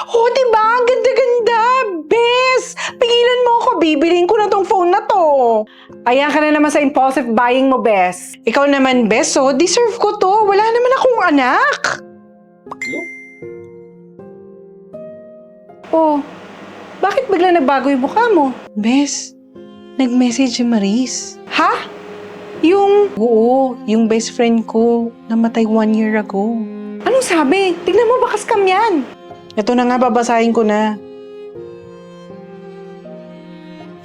Oh, diba? Ang ganda-ganda! Bes! Pigilan mo ako. Bibiliin ko na tong phone na to. Ayan ka na naman sa impulsive buying mo, Bes. Ikaw naman, Bes, oh. Deserve ko to. Wala naman akong anak. Oh, bakit bigla nagbago yung mukha mo? Bes, nag-message si Maris. Ha? Oo, yung best friend ko, namatay 1 year ago. Anong sabi? Tignan mo, baka scam yan. Ito na nga, babasahin ko na.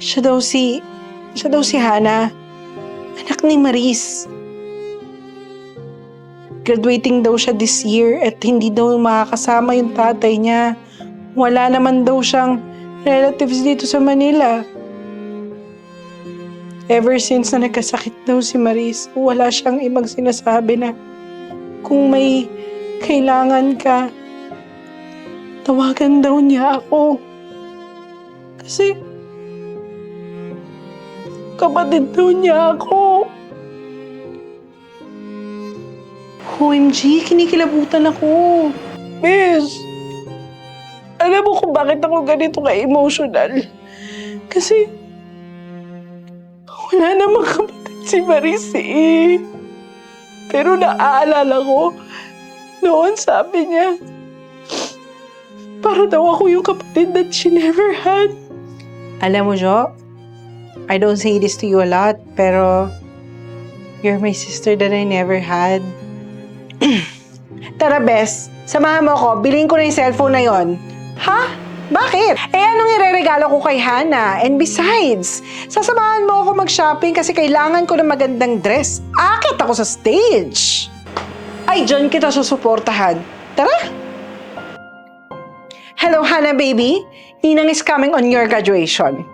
Siya daw si Hana. Anak ni Maris. Graduating daw siya this year at hindi daw makakasama yung tatay niya. Wala naman daw siyang relatives dito sa Manila. Ever since na nagkasakit daw si Maris, wala siyang ibang sinasabi na kung may kailangan ka, tawagan daw niya ako. Kasi kapatid daw niya ako. OMG, kinikilabutan ako. Miss, alam mo kung bakit ako ganito ka-emotional? Kasi wala namang kapatid si Maris eh. Pero naaalala ko, noon sabi niya, para daw ako yung kapatid that she never had. Alam mo, Jo, I don't say this to you a lot, pero you're my sister that I never had. Tara, Bes, samahan mo ko, bilhin ko na yung cellphone na yon. Ha? Bakit? Anong ireregalo ko kay Hana? And besides, sasamahan mo ako mag-shopping kasi kailangan ko ng magandang dress. Akit ako sa stage. Ay, dyan kita susuportahan. Tara! Hello, Hana baby. Ninang is coming on your graduation.